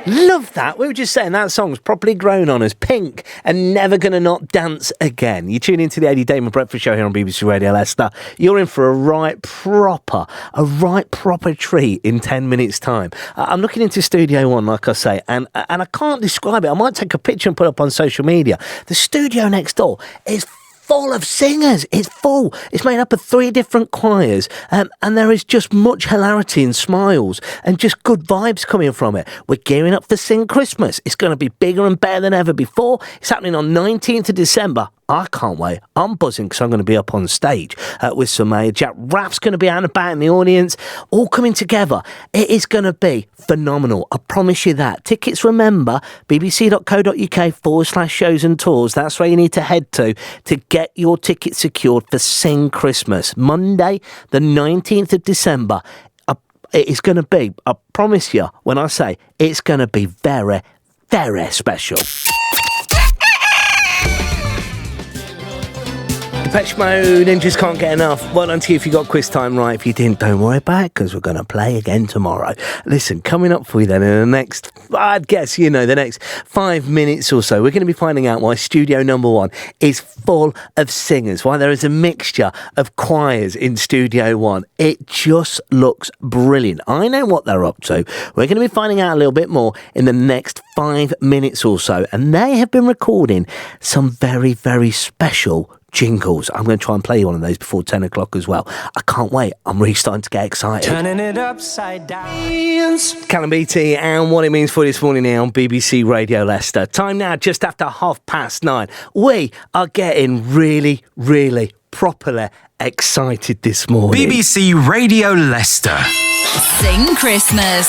Love that. We were just saying that song's properly grown on us. Pink and Never Gonna Not Dance Again. You tune into the Eddie Damon Breakfast Show here on BBC Radio Leicester. You're in for a right proper treat in 10 minutes' time. I'm looking into Studio One, like I say, and I can't describe it. I might take a picture and put it up on social media. The studio next door is full of singers. It's full. It's made up of 3 different choirs, and there is just much hilarity and smiles and just good vibes coming from it. We're gearing up for Sing Christmas. It's going to be bigger and better than ever before. It's happening on 19th of December. I can't wait. I'm buzzing because I'm going to be up on stage with some Jack Raff's going to be out and about in the audience, all coming together. It is going to be phenomenal. I promise you that. Tickets, remember, bbc.co.uk/shows and tours. That's where you need to head to get your ticket secured for Sing Christmas. Monday, the 19th of December. It is going to be, I promise you, when I say it's going to be very, very special. Depeche Mode and Just Can't Get Enough. Well done to you if you got quiz time right. If you didn't, don't worry about it, because we're going to play again tomorrow. Listen, coming up for you then in the next, I'd guess, the next 5 minutes or so, we're going to be finding out why Studio Number One is full of singers, why there is a mixture of choirs in Studio One. It just looks brilliant. I know what they're up to. We're going to be finding out a little bit more in the next 5 minutes or so, and they have been recording some very, very special jingles. I'm going to try and play you one of those before 10 o'clock as well. I can't wait. I'm really starting to get excited. Turning it upside down. Callum Beatty and what it means for you this morning here on BBC Radio Leicester. Time now just after 9:30. We are getting really, really properly excited this morning. BBC Radio Leicester. Sing Christmas.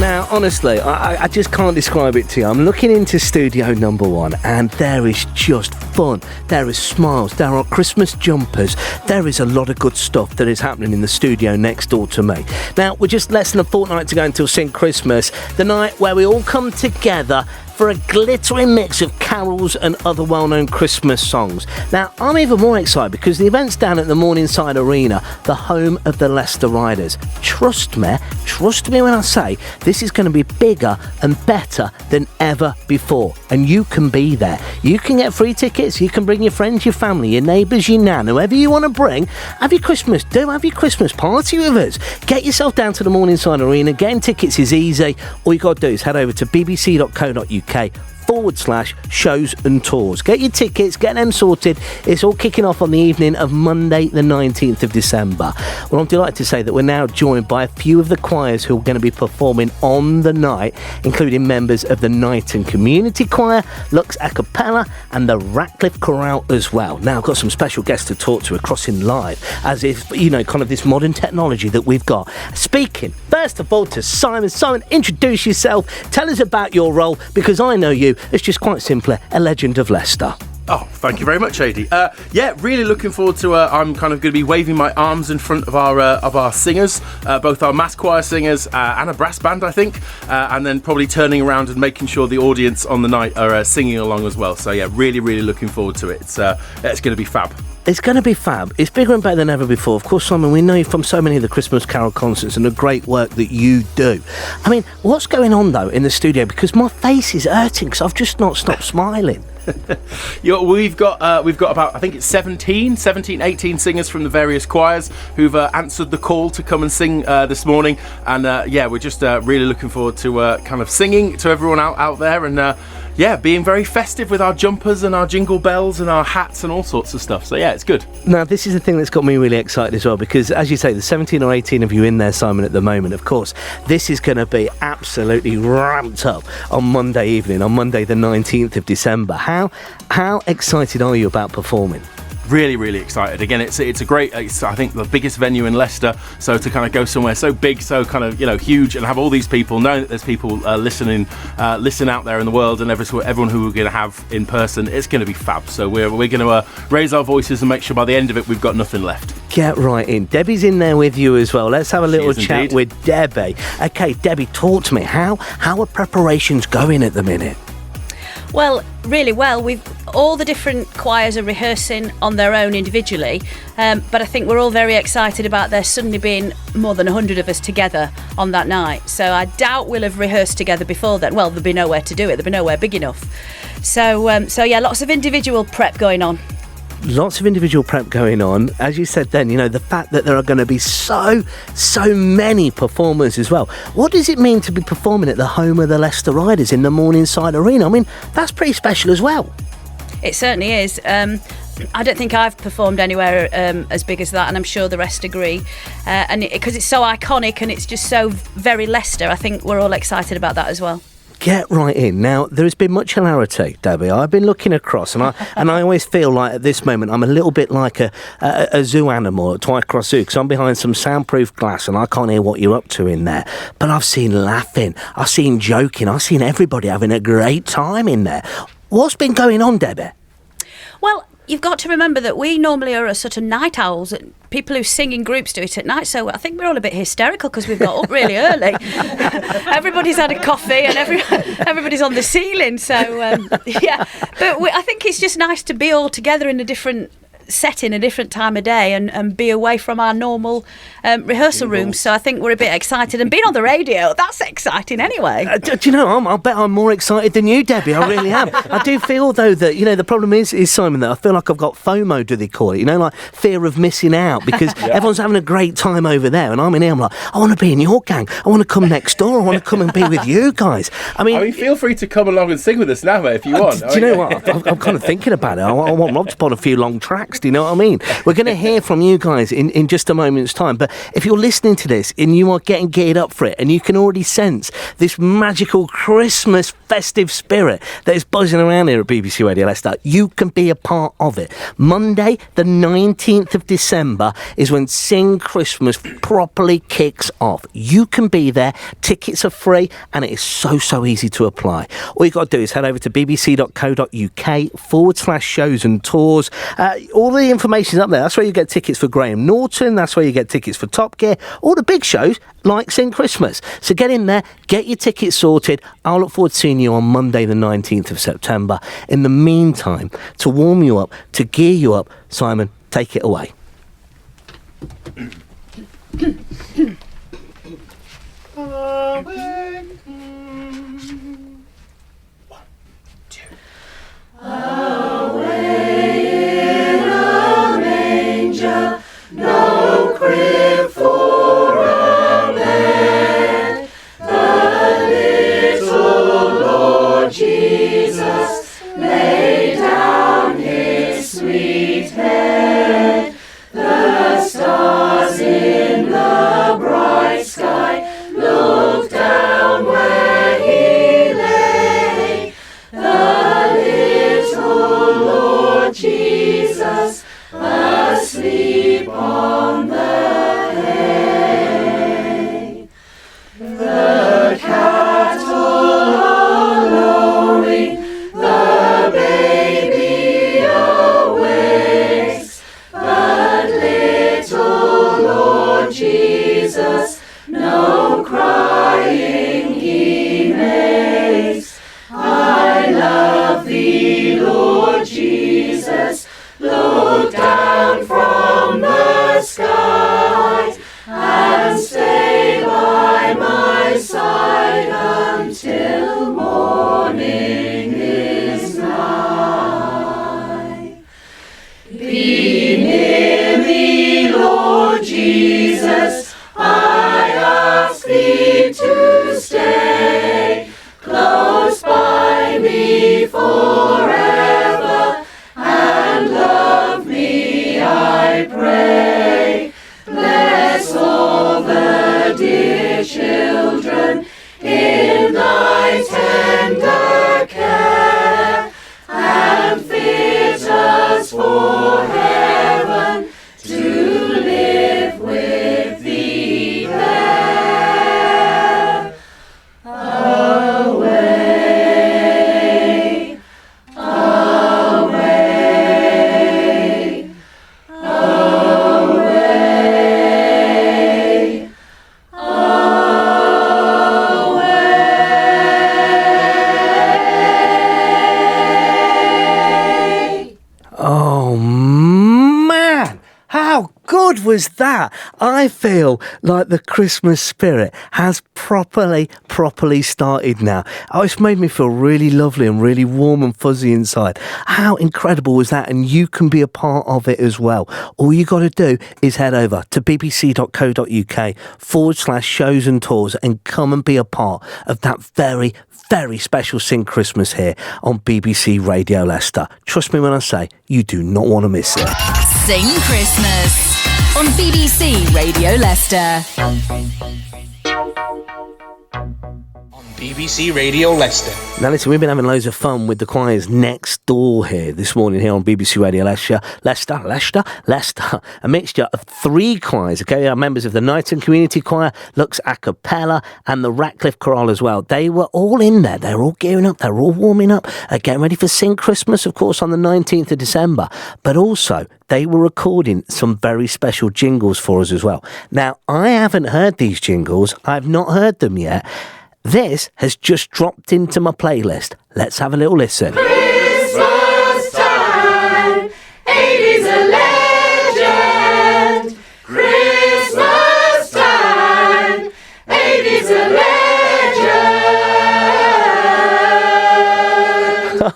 Now, honestly, I just can't describe it to you. I'm looking into Studio Number One and there is just fun. There is smiles. There are Christmas jumpers. There is a lot of good stuff that is happening in the studio next door to me. Now, we're just less than a fortnight to go until Sing Christmas, the night where we all come together for a glittering mix of carols and other well-known Christmas songs. Now, I'm even more excited because the event's down at the Morningside Arena, the home of the Leicester Riders. Trust me when I say this is going to be bigger and better than ever before. And you can be there. You can get free tickets. You can bring your friends, your family, your neighbours, your nan, whoever you want to bring. Have your Christmas party with us. Get yourself down to the Morningside Arena. Getting tickets is easy. All you got to do is head over to bbc.co.uk/shows and tours. Get your tickets, get them sorted. It's all kicking off on the evening of Monday the 19th of December. Well, I'm delighted to say that we're now joined by a few of the choirs who are going to be performing on the night, including members of the Knighton Community Choir, Lux A Cappella and the Ratcliffe Chorale as well. Now, I've got some special guests to talk to across in live, as if, kind of this modern technology that we've got. Speaking, first of all, to Simon. Simon, introduce yourself. Tell us about your role, because I know you as just quite simply a legend of Leicester. Oh, thank you very much, AD. Really looking forward to. I'm kind of going to be waving my arms in front of our singers, both our mass choir singers and a brass band, I think, and then probably turning around and making sure the audience on the night are singing along as well. So yeah, really, really looking forward to it. It's going to be fab. It's going to be fab. It's bigger and better than ever before. Of course, Simon, we know you from so many of the Christmas Carol concerts and the great work that you do. I mean, what's going on, though, in the studio? Because my face is hurting because I've just not stopped smiling. We've got about, I think it's 18 singers from the various choirs who've answered the call to come and sing this morning. And we're just really looking forward to kind of singing to everyone out there and being very festive with our jumpers and our jingle bells and our hats and all sorts of stuff. So yeah, it's good. Now, this is the thing that's got me really excited as well, because as you say, there's 17 or 18 of you in there, Simon, at the moment. Of course, this is going to be absolutely ramped up on Monday evening, on Monday the 19th of December. How excited are you about performing? Really, really excited. Again, it's a great, I think, the biggest venue in Leicester. So to kind of go somewhere so big, so kind of, huge, and have all these people, knowing that there's people listen out there in the world, and everyone who we're going to have in person, it's going to be fab. So we're going to raise our voises and make sure by the end of it we've got nothing left. Get right in. Debbie's in there with you as well. Let's have a little chat with Debbie. Okay, Debbie, talk to me. How are preparations going at the minute? Well, really well. We've all the different choirs are rehearsing on their own individually, but I think we're all very excited about there suddenly being more than 100 of us together on that night. So I doubt we'll have rehearsed together before then. Well, there'll be nowhere to do it. There'll be nowhere big enough. So yeah, lots of individual prep going on. Lots of individual prep going on. As you said then, the fact that there are going to be so many performers as well. What does it mean to be performing at the home of the Leicester Riders in the Morningside Arena? I mean, that's pretty special as well. It certainly is. I don't think I've performed anywhere as big as that, and I'm sure the rest agree. And because it's so iconic and it's just so very Leicester, I think we're all excited about that as well. Get right in. Now, there has been much hilarity, Debbie. I've been looking across, and I always feel like at this moment I'm a little bit like a zoo animal at Twycross Zoo, because I'm behind some soundproof glass and I can't hear what you're up to in there. But I've seen laughing, I've seen joking, I've seen everybody having a great time in there. What's been going on, Debbie? Well, you've got to remember that we normally are a sort of night owls. People who sing in groups do it at night, so I think we're all a bit hysterical because we've got up really early. Everybody's had a coffee and everybody's on the ceiling. So yeah, but I think it's just nice to be all together in a different setting, a different time of day, and be away from our normal rehearsal rooms. So I think we're a bit excited, and being on the radio, that's exciting anyway. Do you know, I bet I'm more excited than you, Debbie. I really am. I do feel though that the problem is Simon, that I feel like I've got FOMO, do they call it, like fear of missing out, because everyone's having a great time over there and I'm in here, I'm like, I want to be in your gang, I want to come next door, I want to come and be with you guys. I mean, feel free to come along and sing with us now, mate, if you want. Do you know what, I'm kind of thinking about it. I want Rob to put a few long tracks. Do you know what I mean? We're going to hear from you guys in just a moment's time. But if you're listening to this and you are getting geared up for it, and you can already sense this magical Christmas festive spirit that is buzzing around here at BBC Radio Leicester, you can be a part of it. Monday, the 19th of December, is when Sing Christmas properly kicks off. You can be there. Tickets are free, and it is so easy to apply. All you've got to do is head over to bbc.co.uk/shows and tours. All the information's up there. That's where you get tickets for Graham Norton. That's where you get tickets for Top Gear. All the big shows like Sing Christmas. So get in there, get your tickets sorted. I'll look forward to seeing you on Monday the 19th of September. In the meantime, to warm you up, to gear you up, Simon, take it away. No crib for a bed, the little Lord Jesus laid down his sweet head. The stars in the bright sky looked down where he lay. The little Lord Jesus asleep on the hay. The cattle are lowing, the baby awakes, but little Lord Jesus no crying he makes. I love thee, Lord Jesus, look down from the skies and stay by my side until morning is nigh. Be near me, Lord Jesus, I ask thee to stay close by me forever and love me, I pray. Bless all the dear children in thy tender care, and fit us for heaven to live with thee there. Away, away, away, away. was that? I feel like the Christmas spirit has properly started now. Oh, it's made me feel really lovely and really warm and fuzzy inside. How incredible was that? And you can be a part of it as well. All you got to do is head over to bbc.co.uk/shows and tours and come and be a part of that very special Sing Christmas here on BBC Radio Leicester. Trust me when I say you do not want to miss it. Sing Christmas on BBC Radio Leicester. BBC Radio Leicester. Now listen, we've been having loads of fun with the choirs next door here this morning here on BBC Radio Leicester. A mixture of 3 choirs, okay? Our members of the Knighton Community Choir, Lux A Cappella and the Ratcliffe Chorale as well. They were all in there. They were all gearing up. They were all warming up, getting ready for Sing Christmas, of course, on the 19th of December. But also, they were recording some very special jingles for us as well. Now, I haven't heard these jingles. I've not heard them yet. This has just dropped into my playlist. Let's have a little listen. Christmas time, 80's a legend. Christmas time, 80's a legend.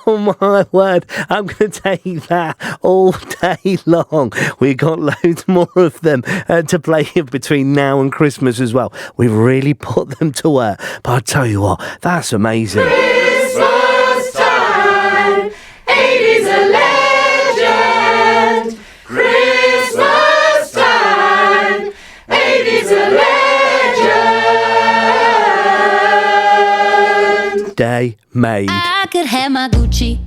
Oh my word, I'm going to take that all day long. We've got loads more of them to play between now and Christmas as well. We've really put them to work. But I tell you what, that's amazing. Christmas time, 80's a legend. Christmas time, 80's a legend. Day made. I could have my Gucci